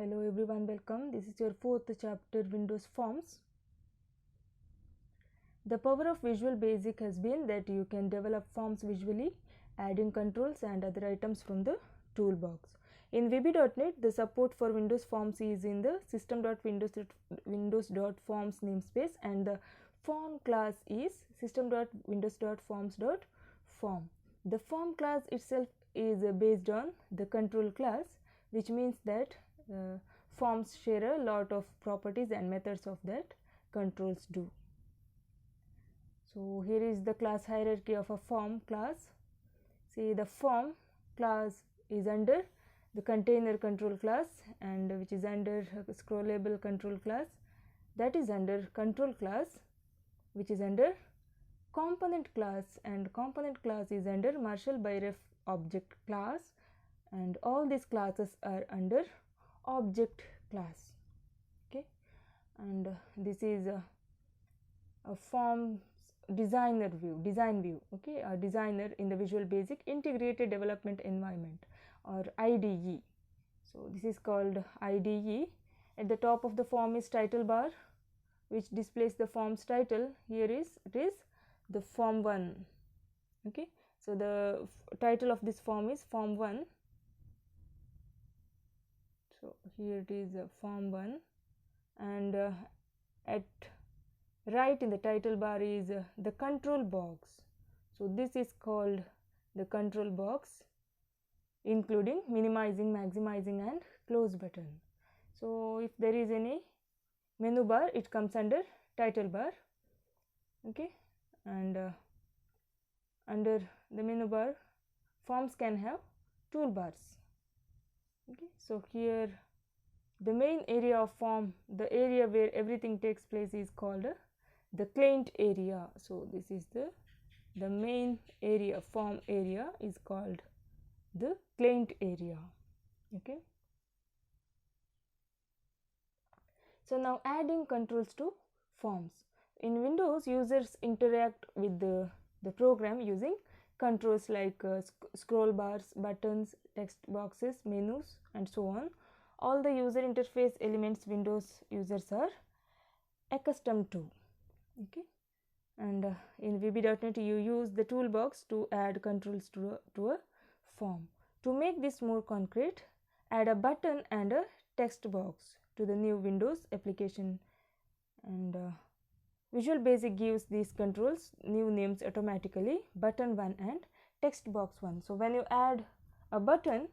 Hello everyone, welcome. This is your fourth chapter, Windows Forms. The power of Visual Basic has been that you can develop forms visually, adding controls and other items from the toolbox. In VB.NET, the support for Windows Forms is in the system.windows.forms namespace, and the form class is system.windows.forms.form. The form class itself is based on the control class, which means that forms share a lot of properties and methods of that controls do. So here is the class hierarchy of a form class. See, the form class is under the container control class, and which is under scrollable control class, that is under control class, which is under component class, and component class is under Marshall by Ref object class, and all these classes are under object class. Okay, and this is a form design view. Okay, a designer in the Visual Basic Integrated Development Environment, or IDE. So this is called IDE. At the top of the form is title bar, which displays the form's title. Here it is the form 1. Okay, so the title of this form is form 1. So here it is form 1, and at right in the title bar is the control box. So this is called the control box, including minimizing, maximizing and close button. So if there is any menu bar, it comes under title bar. Okay, and under the menu bar, forms can have toolbars. Okay, so here the main area of form, the area where everything takes place, is called the client area. So this is the main area, form area is called the client area. Okay, so now adding controls to forms. In Windows, users interact with the program using controls like scroll bars, buttons, text boxes, menus and so on. All the user interface elements Windows users are accustomed to. Okay, and in VB.NET you use the toolbox to add controls to a form. To make this more concrete, add a button and a text box to the new Windows application, and Visual Basic gives these controls new names automatically: button 1 and text box 1. So when you add a button,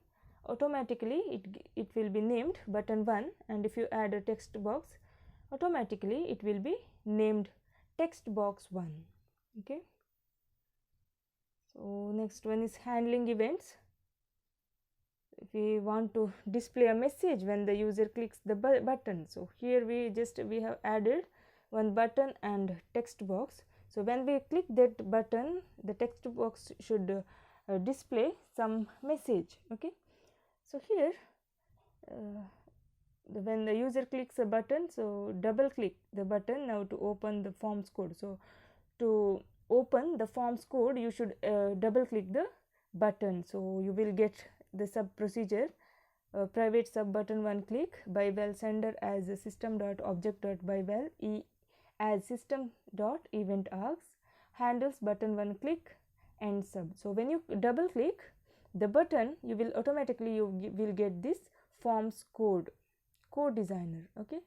automatically it will be named button 1, and if you add a text box, automatically it will be named text box 1. Okay, so next one is handling events. If we want to display a message when the user clicks the button, so here we have added one button and text box. So when we click that button, the text box should display some message. Okay, so here when the user clicks a button, so double click the button now to open the forms code. So to open the forms code, you should double click the button. So you will get the sub procedure: private sub button 1 click, byval sender as system.object.byval, as system.event-args, handles button 1 click, and sub. So when you double click the button, you will automatically will get this forms code designer. Okay,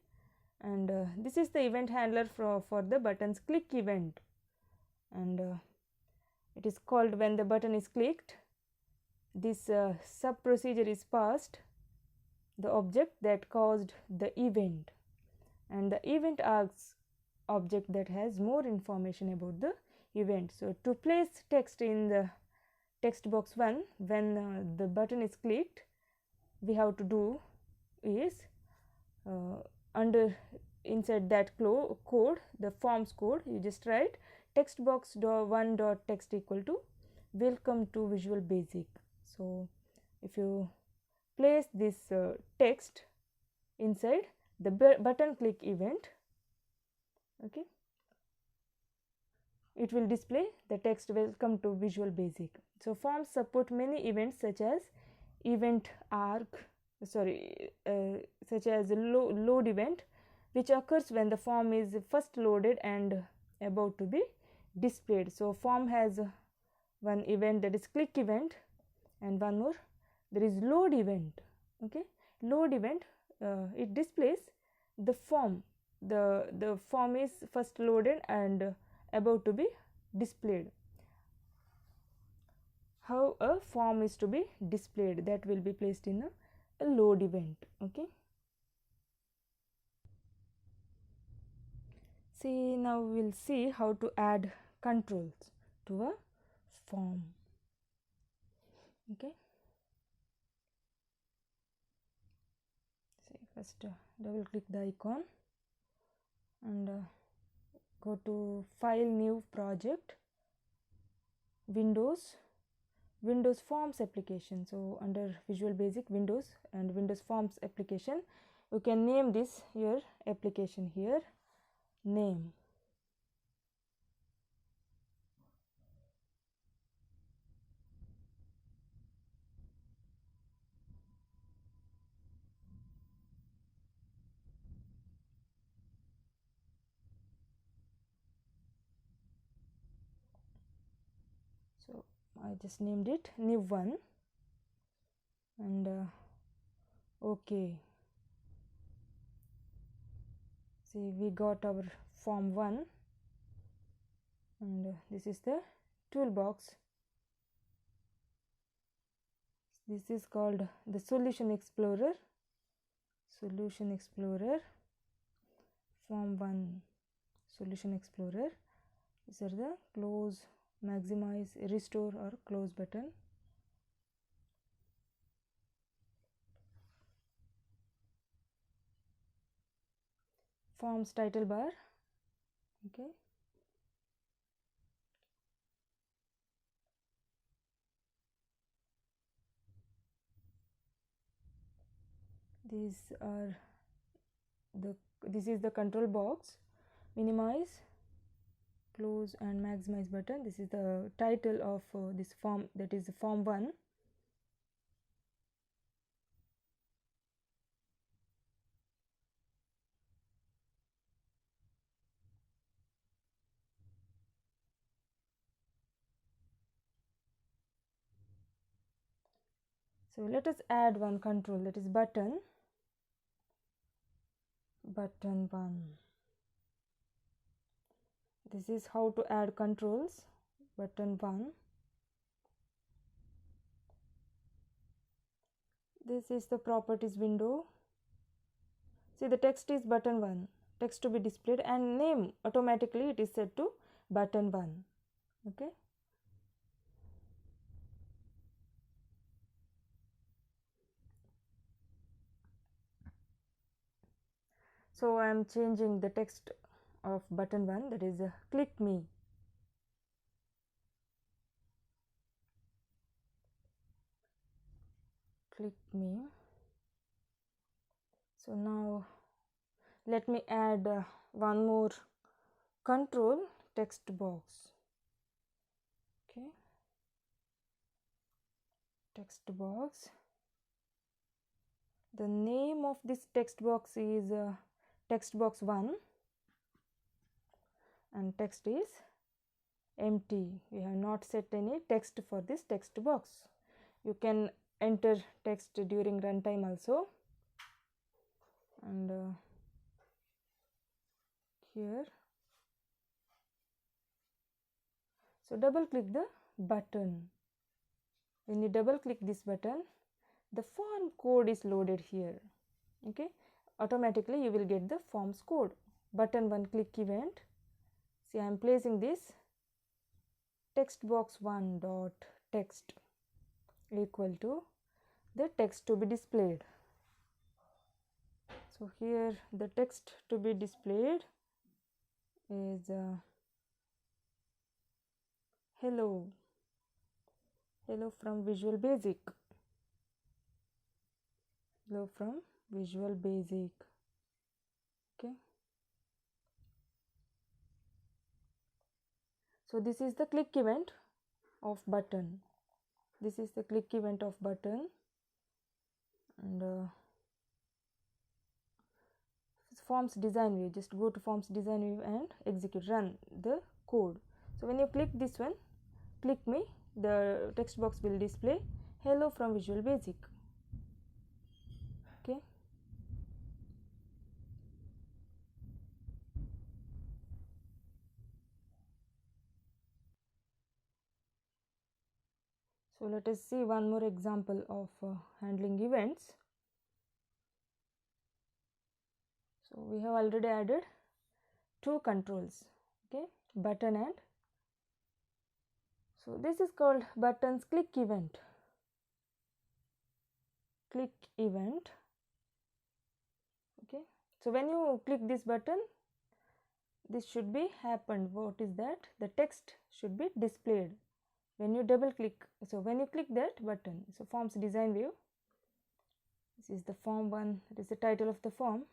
and this is the event handler for the button's click event, and it is called when the button is clicked. This sub procedure is passed the object that caused the event, and the event-args object that has more information about the event. So to place text in the text box 1 when the button is clicked, we have to do is inside that code, the forms code, you just write text box 1.text equal to welcome to Visual Basic. So if you place this text inside the button click event, okay, it will display the text welcome to Visual Basic. So forms support many events such as event arc, such as a load event, which occurs when the form is first loaded and about to be displayed. So form has one event, that is click event, and one more, there is load event. Okay, load event, it displays the form, the form is first loaded and about to be displayed. How a form is to be displayed, that will be placed in a load event. Okay, see, now we will see how to add controls to a form. Okay, see, first double click the icon and go to file, new project, Windows Forms application. So under Visual Basic, Windows and Windows Forms application, you can name this your application here, name. So I just named it new one and okay. See, we got our form 1 and this is the toolbox. This is called the Solution Explorer. Solution Explorer, form 1 Solution Explorer. These are the close, maximize, restore or close button. Forms title bar. Okay, this is the control box, minimize, close and maximize button. This is the title of this form, that is form 1. So let us add one control, that is button 1. This is how to add controls, button 1. This is the properties window. See, the text is button 1, text to be displayed, and name automatically it is set to button 1. Okay. So I am changing the text of button 1, that is click me. Click me. So now let me add one more control, text box. Okay, text box. The name of this text box is text box 1 and text is empty. We have not set any text for this text box. You can enter text during runtime also, and here. So double click the button. When you double click this button, the form code is loaded here. Okay, automatically you will get the forms code. Button 1 click event. See, I am placing this text box 1 dot text equal to the text to be displayed. So here the text to be displayed is hello from Visual Basic. Hello from Visual Basic. Okay. So this is the click event of button. This is the click event of button, and forms design view, just go to forms design view and execute, run the code. So when you click this one, click me, the text box will display hello from Visual Basic. Okay. So let us see one more example of handling events. So we have already added two controls, okay, button and, so this is called buttons click event. Click event. Okay, so when you click this button, this should be happened. What is that? The text should be displayed when you double click. So when you click that button, so forms design view, this is the form 1, it is the title of the form,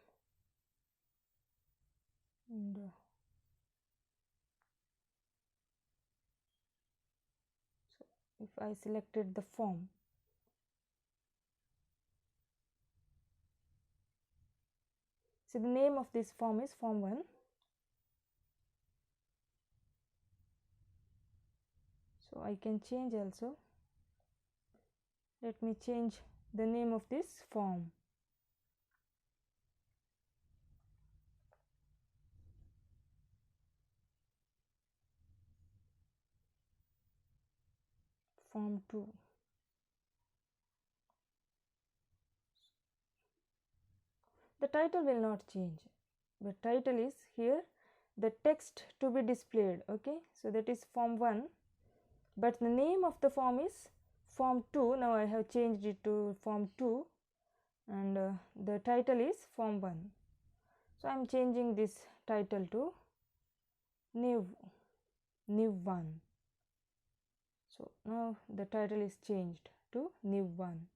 and so if I selected the form, so the name of this form is form 1. So I can change also. Let me change the name of this form. Form 2. The title will not change. The title is here, the text to be displayed. Okay, so that is form 1, but the name of the form is form 2. Now I have changed it to form 2, and the title is form 1. So I am changing this title to new 1. So now the title is changed to new 1.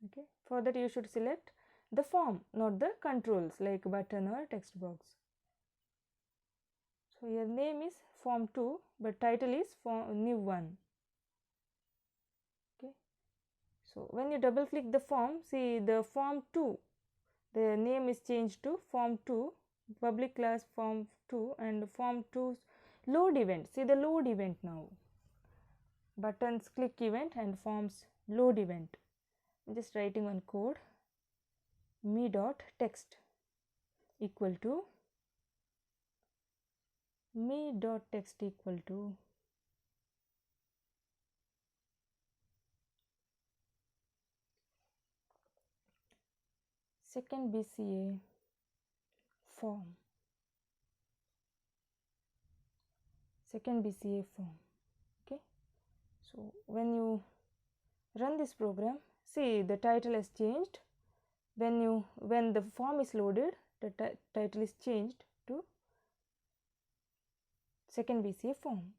Okay, for that you should select the form, not the controls like button or text box. So your name is form 2, but title is form new 1. Okay, so when you double click the form, see the form 2, the name is changed to form 2, public class form 2, and form 2's load event. See the load event now, buttons click event and forms load event. I'm just writing one code, me dot text equal to second BCA form, second BCA form. Okay, so when you run this program, see the title has changed. When the form is loaded, the title is changed to second BCA form.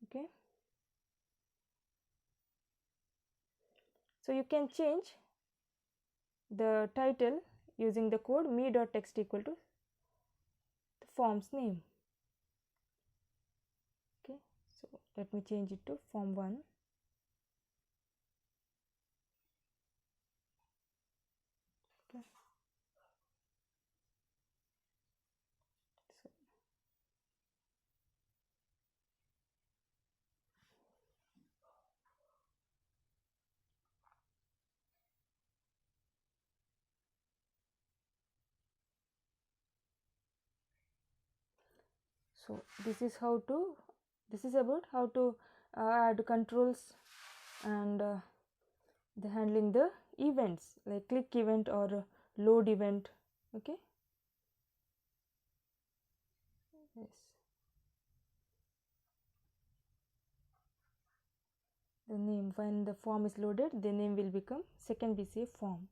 Okay, so you can change the title using the code me.text equal to the form's name. Okay, so let me change it to form 1. Okay, so this is about how to add controls and the handling the events like click event or load event. Okay, yes, the name, when the form is loaded, the name will become second BCA form.